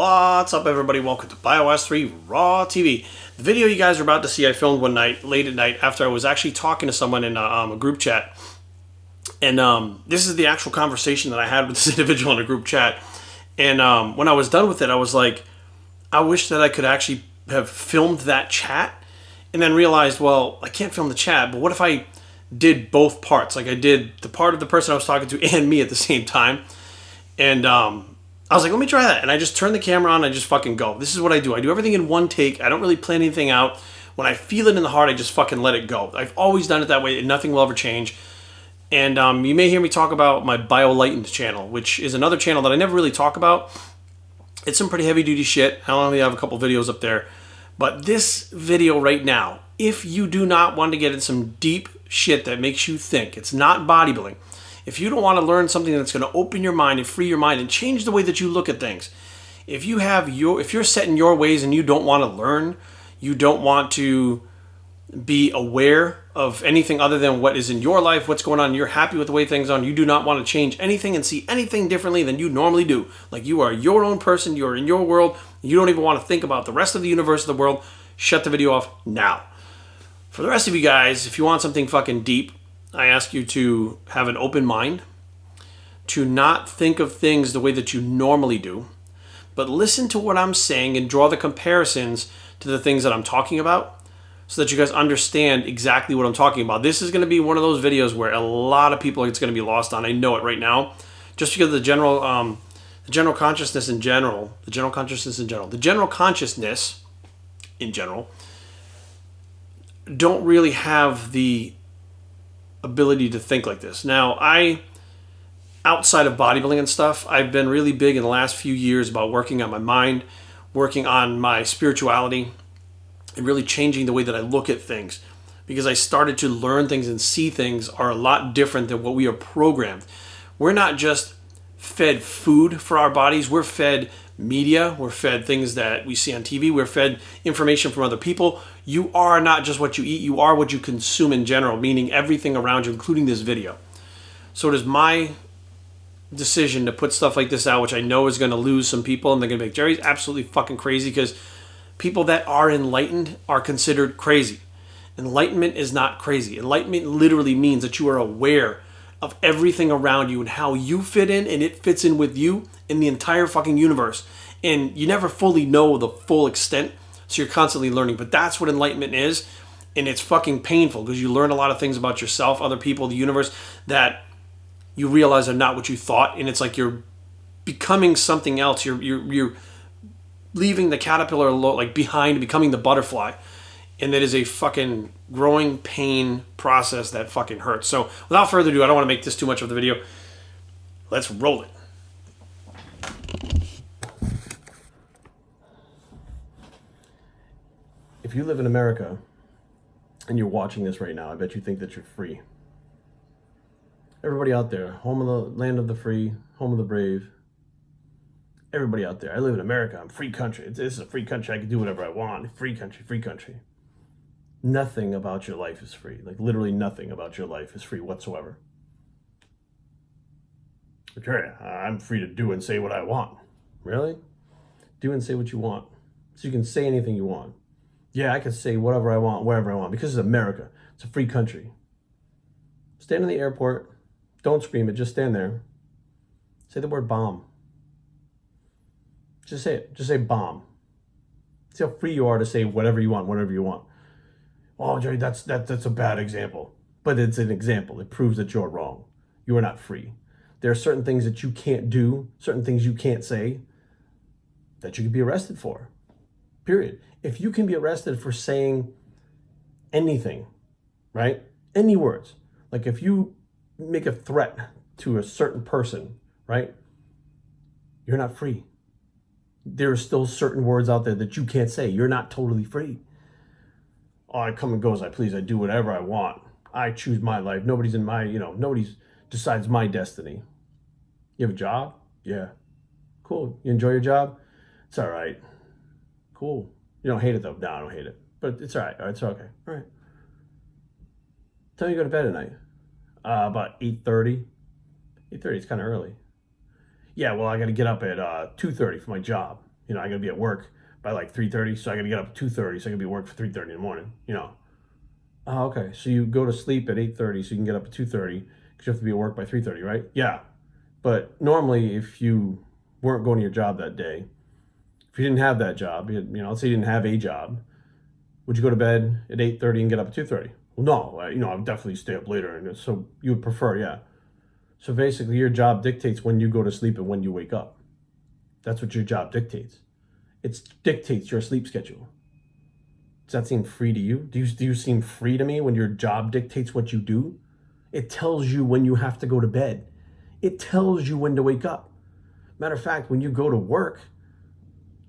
What's up, everybody? Welcome to BioS 3 Raw TV. The video you guys are about to see I filmed one night, late at night, after I was actually talking to someone in a group chat. And this is the actual conversation that I had with this individual in a group chat. And when I was done with it, I was like, I wish that I could actually have filmed that chat and then realized, well, I can't film the chat, but what if I did both parts? Like I did the part of the person I was talking to and me at the same time. And I was like, let me try that. And I just turn the camera on and I just fucking go. This is what I do. I do everything in one take. I don't really plan anything out. When I feel it in the heart, I just fucking let it go. I've always done it that way and nothing will ever change. And you may hear me talk about my BioLightened channel, which is another channel that I never really talk about. It's some pretty heavy duty shit. I only have a couple videos up there. But this video right now, if you do not want to get in some deep shit that makes you think, it's not bodybuilding. If you don't want to learn something that's going to open your mind and free your mind and change the way that you look at things, if you're set in your ways and you don't want to learn, you don't want to be aware of anything other than what is in your life, what's going on, you're happy with the way things are, you do not want to change anything and see anything differently than you normally do. Like you are your own person, you're in your world, you don't even want to think about the rest of the universe of the world, shut the video off now. For the rest of you guys, if you want something fucking deep, I ask you to have an open mind, to not think of things the way that you normally do, but listen to what I'm saying and draw the comparisons to the things that I'm talking about so that you guys understand exactly what I'm talking about. This is going to be one of those videos where a lot of people it's going to be lost on. I know it right now, just because the general consciousness in general don't really have the ability to think like this. Now, outside of bodybuilding and stuff, I've been really big in the last few years about working on my mind, working on my spirituality, and really changing the way that I look at things, because I started to learn things and see things are a lot different than what we are programmed. We're not just fed food for our bodies, we're fed media, we're fed things that we see on TV, we're fed information from other people. You are not just what you eat, you are what you consume in general, meaning everything around you, including this video. So it is my decision to put stuff like this out, which I know is going to lose some people, and they're going to be like, Jerry's absolutely fucking crazy, because people that are enlightened are considered crazy. Enlightenment is not crazy. Enlightenment literally means that you are aware of everything around you and how you fit in and it fits in with you in the entire fucking universe. And you never fully know the full extent, so you're constantly learning. But that's what enlightenment is, and it's fucking painful because you learn a lot of things about yourself, other people, the universe, that you realize are not what you thought, and it's like you're becoming something else. You're leaving the caterpillar like behind, becoming the butterfly. And that is a fucking growing pain process that fucking hurts. So without further ado, I don't want to make this too much of the video. Let's roll it. If you live in America and you're watching this right now, I bet you think that you're free. Everybody out there, home of the land of the free, home of the brave. Everybody out there, I live in America, I'm free country. This is a free country, I can do whatever I want. Free country, free country. Nothing about your life is free. Like literally nothing about your life is free whatsoever. Okay, I'm free to do and say what I want. Really? Do and say what you want. So you can say anything you want. Yeah, I can say whatever I want, wherever I want, because it's America. It's a free country. Stand in the airport. Don't scream it. Just stand there. Say the word bomb. Just say it. Just say bomb. See how free you are to say whatever you want, whatever you want. Oh, Jerry, that's a bad example. But it's an example. It proves that you're wrong. You are not free. There are certain things that you can't do, certain things you can't say, that you could be arrested for. Period. If you can be arrested for saying anything, right? Any words. Like if you make a threat to a certain person, right? You're not free. There are still certain words out there that you can't say. You're not totally free. Oh, I come and go as I please. I do whatever I want. I choose my life. Nobody's in my, nobody decides my destiny. You have a job? Yeah. Cool. You enjoy your job? It's all right. Cool. You don't hate it though? No, I don't hate it. But it's all right. It's okay. All right. Tell me you go to bed at night. About 8:30. 8:30, it's kind of early. Yeah, well, I got to get up at 2:30 for my job. I got to be at work by like 3:30, so I got to get up at 2:30, so I got to be at work for 3:30 in the morning, Oh, okay. So you go to sleep at 8:30, so you can get up at 2:30 because you have to be at work by 3:30, right? Yeah. But normally, if you weren't going to your job that day, if you didn't have that job, let's say you didn't have a job, would you go to bed at 8:30 and get up at 2:30? Well, no. I would definitely stay up later, and so you would prefer, yeah. So basically, your job dictates when you go to sleep and when you wake up. That's what your job dictates. It dictates your sleep schedule. Does that seem free to you? Do you seem free to me when your job dictates what you do? It tells you when you have to go to bed. It tells you when to wake up. Matter of fact, when you go to work,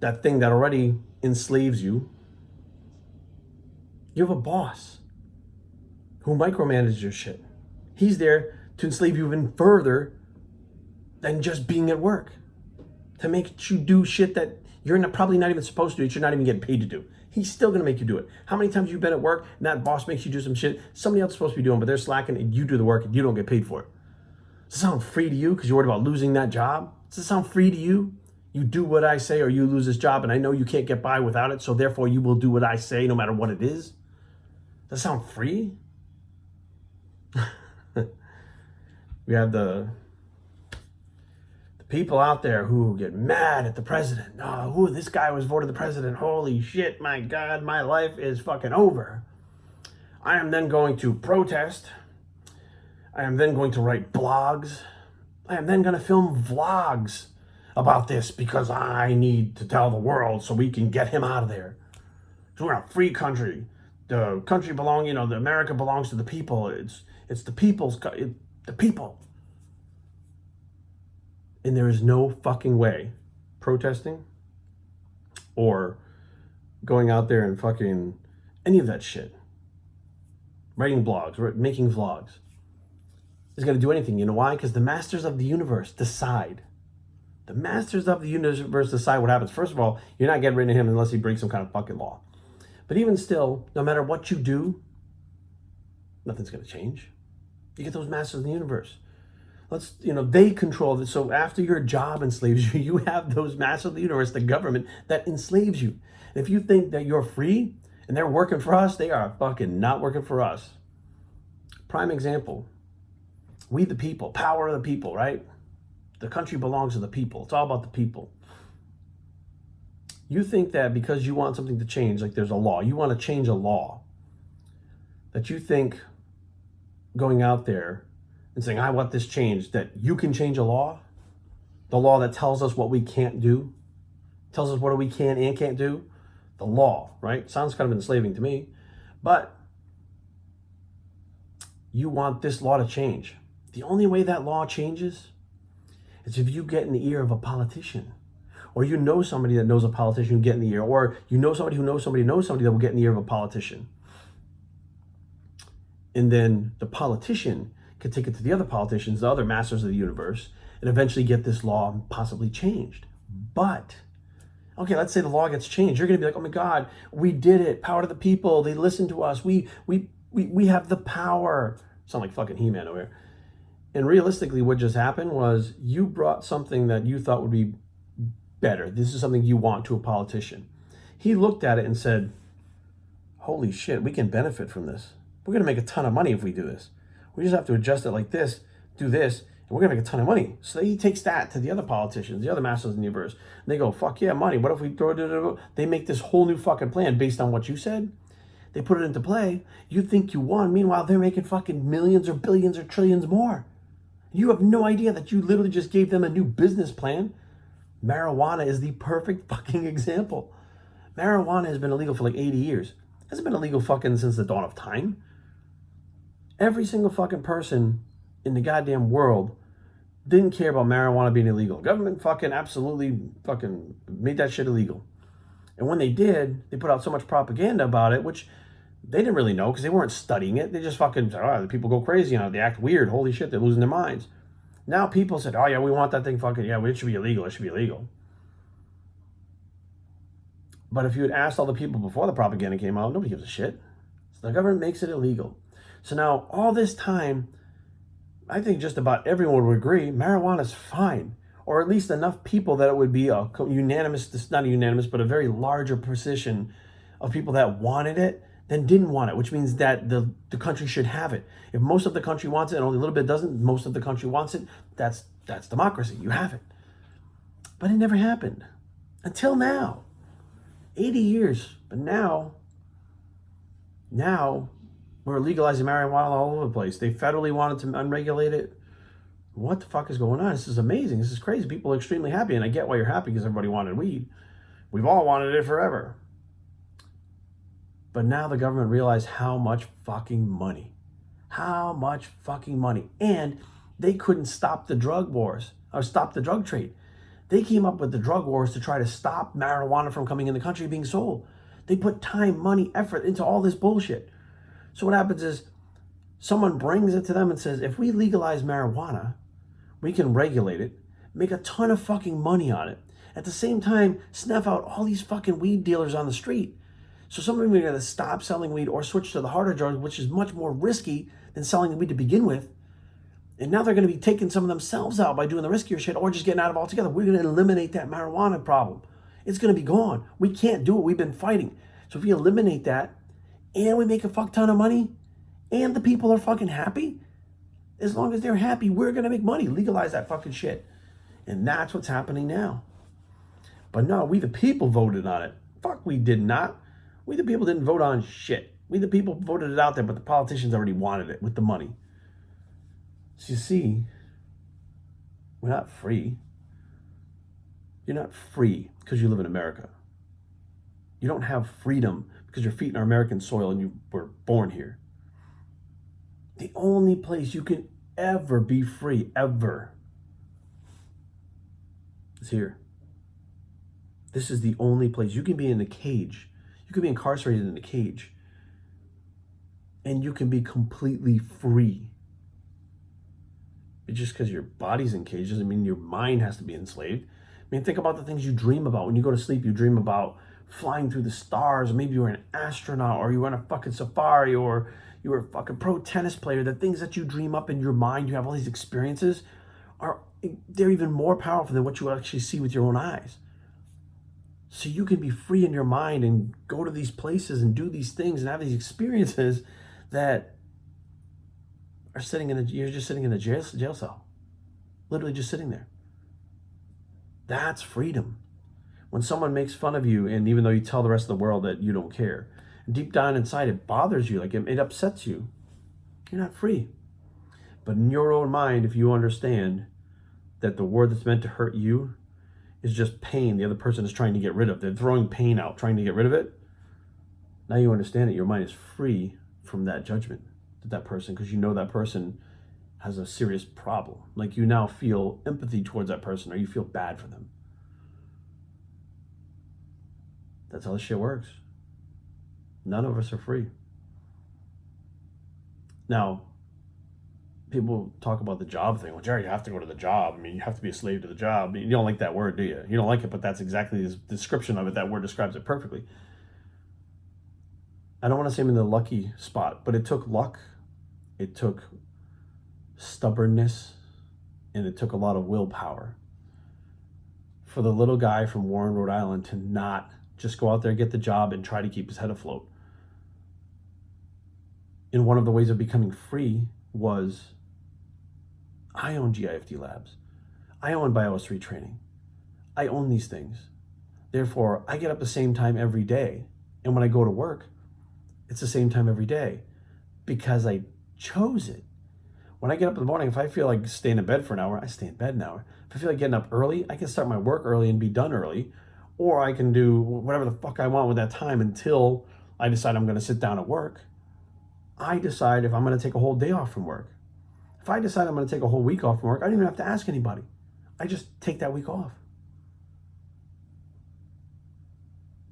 that thing that already enslaves you, you have a boss who micromanages your shit. He's there to enslave you even further than just being at work, to make you do shit that you're probably not even supposed to do, that you're not even getting paid to do. He's still gonna make you do it. How many times have you been at work and that boss makes you do some shit somebody else is supposed to be doing, but they're slacking and you do the work and you don't get paid for it? Does it sound free to you because you're worried about losing that job? Does it sound free to you? You do what I say or you lose this job, and I know you can't get by without it, so therefore you will do what I say no matter what it is? Does that sound free? We have the people out there who get mad at the president. Oh, this guy was voted the president. Holy shit, my God, my life is fucking over. I am then going to protest. I am then going to write blogs. I am then going to film vlogs about this because I need to tell the world so we can get him out of there. So we're a free country. The country the America belongs to the people. It's the people's, the people. And there is no fucking way protesting or going out there and fucking any of that shit, writing blogs, making vlogs, is going to do anything. You know why? Because the masters of the universe decide. The masters of the universe decide what happens. First of all, you're not getting rid of him unless he breaks some kind of fucking law. But even still, no matter what you do, nothing's going to change. You get those masters of the universe. They control this. So after your job enslaves you, you have those masters of the universe, the government, that enslaves you. And if you think that you're free and they're working for us, they are fucking not working for us. Prime example, we the people, power of the people, right? The country belongs to the people. It's all about the people. You think that because you want something to change, like there's a law, you want to change a law, that you think going out there and saying, I want this changed, that you can change a law? The law that tells us what we can't do, tells us what we can and can't do? The law, right? Sounds kind of enslaving to me. But you want this law to change. The only way that law changes is if you get in the ear of a politician. Or you know somebody that knows a politician who get in the ear. Or you know somebody who knows somebody that will get in the ear of a politician. And then the politician could take it to the other politicians, the other masters of the universe, and eventually get this law possibly changed. But, okay, let's say the law gets changed. You're going to be like, oh my God, we did it. Power to the people. They listen to us. We have the power. Sound like fucking He-Man over here. And realistically, what just happened was you brought something that you thought would be better. This is something you want to a politician. He looked at it and said, holy shit, we can benefit from this. We're going to make a ton of money if we do this. We just have to adjust it like this, do this, and we're going to make a ton of money. So he takes that to the other politicians, the other masters in the universe, and they go, fuck yeah, money. What if we throw it? They make this whole new fucking plan based on what you said. They put it into play. You think you won. Meanwhile, they're making fucking millions or billions or trillions more. You have no idea that you literally just gave them a new business plan. Marijuana is the perfect fucking example. Marijuana has been illegal for like 80 years. It hasn't been illegal fucking since the dawn of time. Every single fucking person in the goddamn world didn't care about marijuana being illegal. Government fucking absolutely fucking made that shit illegal. And when they did, they put out so much propaganda about it, which they didn't really know because they weren't studying it. They just fucking said, oh, the people go crazy, they act weird. Holy shit, they're losing their minds. Now people said, oh yeah, we want that thing fucking, yeah, it should be illegal. It should be illegal. But if you had asked all the people before the propaganda came out, nobody gives a shit. So the government makes it illegal. So now all this time, I think just about everyone would agree, marijuana is fine. or at least enough people that it would be a unanimous, not a unanimous, but a very larger position of people that wanted it than didn't want it, which means that the country should have it. If most of the country wants it and only a little bit doesn't, most of the country wants it, that's democracy. You have it. But it never happened until now. 80 years. But now we're legalizing marijuana all over the place. They federally wanted to unregulate it. What the fuck is going on? This is amazing. This is crazy. People are extremely happy, and I get why you're happy because everybody wanted weed. We've all wanted it forever. But now the government realized how much fucking money. And they couldn't stop the drug wars or stop the drug trade. They came up with the drug wars to try to stop marijuana from coming in the country being sold. They put time, money, effort into all this bullshit. So what happens is someone brings it to them and says, if we legalize marijuana, we can regulate it, make a ton of fucking money on it. At the same time, snuff out all these fucking weed dealers on the street. So some of them are going to stop selling weed or switch to the harder drugs, which is much more risky than selling the weed to begin with. And now they're going to be taking some of themselves out by doing the riskier shit or just getting out of it altogether. We're going to eliminate that marijuana problem. It's going to be gone. We can't do it. We've been fighting. So if we eliminate that and we make a fuck ton of money and the people are fucking happy, as long as they're happy, we're going to make money. Legalize that fucking shit. And that's what's happening now. But no, we the people voted on it. Fuck, we did not. We the people didn't vote on shit. We the people voted it out there, but the politicians already wanted it with the money. So you see, we're not free. You're not free because you live in America. You don't have freedom because your feet are American soil and you were born here. The only place you can ever be free, ever, is here. This is the only place. You can be in a cage. You can be incarcerated in a cage. And you can be completely free. But just because your body's in cage doesn't mean your mind has to be enslaved. I mean, think about the things you dream about. When you go to sleep, you dream about flying through the stars, or maybe you were an astronaut, or you were on a fucking safari, or you were a fucking pro tennis player. The things that you dream up in your mind, you have all these experiences, they're even more powerful than what you actually see with your own eyes. So you can be free in your mind and go to these places and do these things and have these experiences that are you're just sitting in a jail cell. Literally just sitting there. That's freedom. When someone makes fun of you, and even though you tell the rest of the world that you don't care, and deep down inside it bothers you, like it upsets you, you're not free. But in your own mind, if you understand that the word that's meant to hurt you is just pain the other person is trying to get rid of, they're throwing pain out, trying to get rid of it, now you understand it. Your mind is free from that judgment to that person because you know that person has a serious problem. Like you now feel empathy towards that person or you feel bad for them. That's how this shit works. None of us are free. Now, people talk about the job thing. Well, Jerry, you have to go to the job. I mean, you have to be a slave to the job. I mean, you don't like that word, do you? You don't like it, but that's exactly the description of it. That word describes it perfectly. I don't want to say I'm in the lucky spot, but it took luck. It took stubbornness, and it took a lot of willpower for the little guy from Warren, Rhode Island to not just go out there, get the job, and try to keep his head afloat. And one of the ways of becoming free was I own GIFD Labs. I own BIOS 3 training. I own these things. Therefore, I get up the same time every day. And when I go to work, it's the same time every day because I chose it. When I get up in the morning, if I feel like staying in bed for an hour, I stay in bed an hour. If I feel like getting up early, I can start my work early and be done early. Or I can do whatever the fuck I want with that time until I decide I'm going to sit down at work. I decide if I'm going to take a whole day off from work. If I decide I'm going to take a whole week off from work, I don't even have to ask anybody. I just take that week off.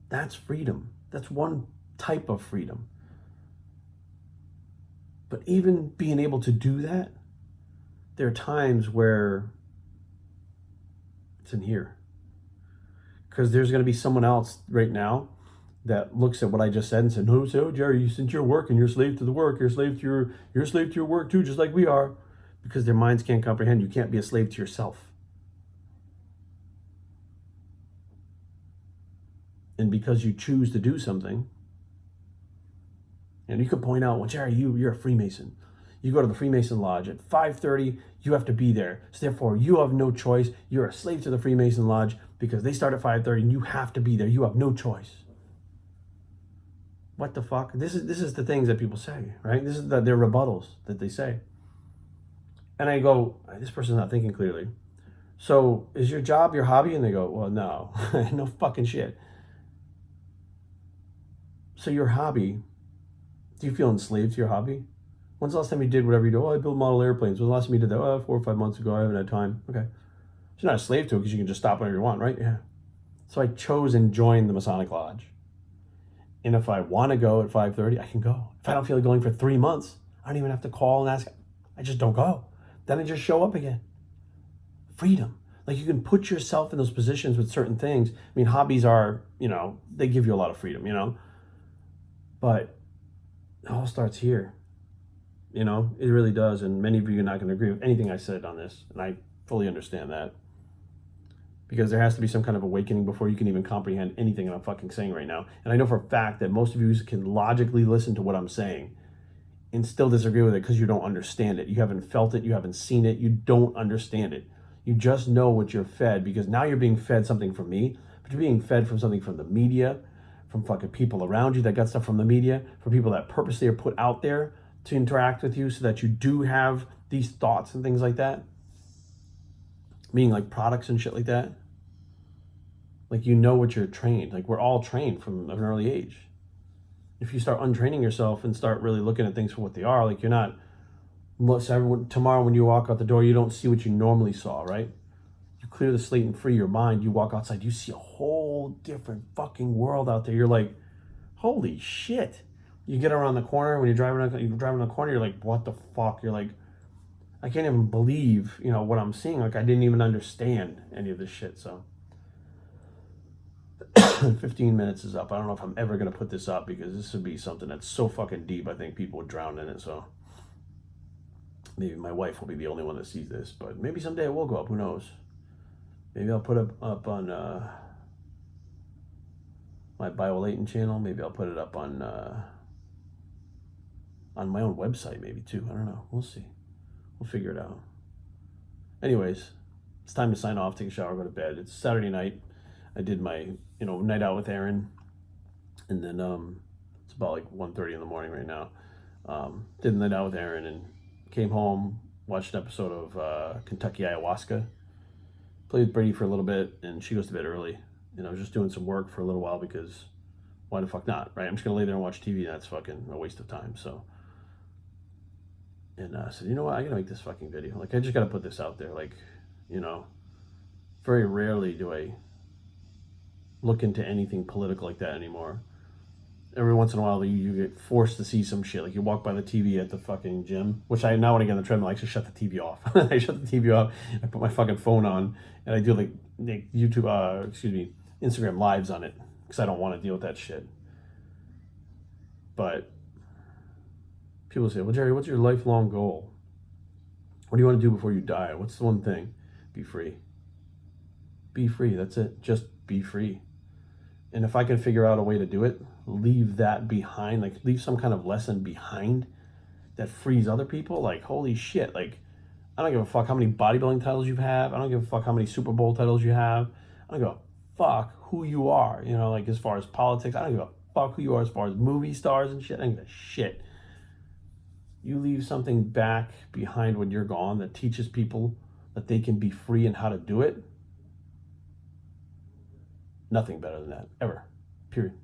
That's freedom. That's one type of freedom. But even being able to do that, there are times where it's in here. Because there's going to be someone else right now that looks at what I just said and said, no, so Jerry, since you're working, you're a slave to the work, you're a slave to your work too, just like we are. Because their minds can't comprehend. You can't be a slave to yourself. and because you choose to do something, and you could point out, well, Jerry, you're a Freemason. You go to the Freemason Lodge at 5:30, you have to be there. So therefore, you have no choice. You're a slave to the Freemason Lodge because they start at 5:30 and you have to be there. You have no choice. What the fuck? This is the things that people say, right? This is their rebuttals that they say. And I go, this person's not thinking clearly. So is your job your hobby? And they go, well, no, no fucking shit. So your hobby, do you feel enslaved to your hobby? When's the last time you did whatever you do? Oh, I build model airplanes. When's the last time you did that? Oh, 4 or 5 months ago. I haven't had time. Okay. So you're not a slave to it because you can just stop whenever you want, right? Yeah. So I chose and joined the Masonic Lodge. And if I want to go at 5:30, I can go. If I don't feel like going for 3 months, I don't even have to call and ask. I just don't go. Then I just show up again. Freedom. Like you can put yourself in those positions with certain things. I mean, hobbies are, they give you a lot of freedom, but it all starts here. It really does. And many of you are not going to agree with anything I said on this. And I fully understand that. Because there has to be some kind of awakening before you can even comprehend anything that I'm fucking saying right now. And I know for a fact that most of you can logically listen to what I'm saying and still disagree with it because you don't understand it. You haven't felt it. You haven't seen it. You don't understand it. You just know what you're fed because now you're being fed something from me, but you're being fed from something from the media, from fucking people around you that got stuff from the media, from people that purposely are put out there to interact with you so that you do have these thoughts and things like that. Meaning like products and shit like that. Like what you're trained. Like we're all trained from an early age. If you start untraining yourself and start really looking at things for what they are, like you're not, tomorrow when you walk out the door, you don't see what you normally saw, right? You clear the slate and free your mind, you walk outside, you see a whole different fucking world out there. You're like, holy shit. You get around the corner, when you're driving around the corner, you're like, what the fuck? You're like, I can't even believe, what I'm seeing. Like I didn't even understand any of this shit, so. 15 minutes is up. I don't know if I'm ever going to put this up because this would be something that's so fucking deep. I think people would drown in it. So maybe my wife will be the only one that sees this, but maybe someday it will go up. Who knows? Maybe I'll put it up on my Bio-Latent channel. Maybe I'll put it up on my own website maybe too. I don't know. We'll see. We'll figure it out. Anyways, it's time to sign off, take a shower, go to bed. It's Saturday night. I did my, night out with Aaron, and then it's about like 1:30 in the morning right now. Did the night out with Aaron and came home, watched an episode of Kentucky Ayahuasca, played with Brady for a little bit, and she goes to bed early. I was just doing some work for a little while because why the fuck not, right? I'm just gonna lay there and watch TV, and that's fucking a waste of time. So, and I said, you know what, I gotta make this fucking video. Like I just gotta put this out there. Like, very rarely do I look into anything political like that anymore. Every once in a while, you get forced to see some shit. Like you walk by the TV at the fucking gym, which I now when I get on the treadmill, I actually shut the TV off. I shut the TV off. I put my fucking phone on, and I do like YouTube, Instagram lives on it because I don't want to deal with that shit. But people say, "Well, Jerry, what's your lifelong goal? What do you want to do before you die? What's the one thing? Be free. Be free. That's it. Just be free." And if I can figure out a way to do it, leave that behind, like leave some kind of lesson behind that frees other people, like holy shit, like I don't give a fuck how many bodybuilding titles you have. I don't give a fuck how many Super Bowl titles you have. I don't give a fuck who you are, like as far as politics. I don't give a fuck who you are as far as movie stars and shit. I don't give a shit. You leave something back behind when you're gone that teaches people that they can be free and how to do it. Nothing better than that, ever. Period.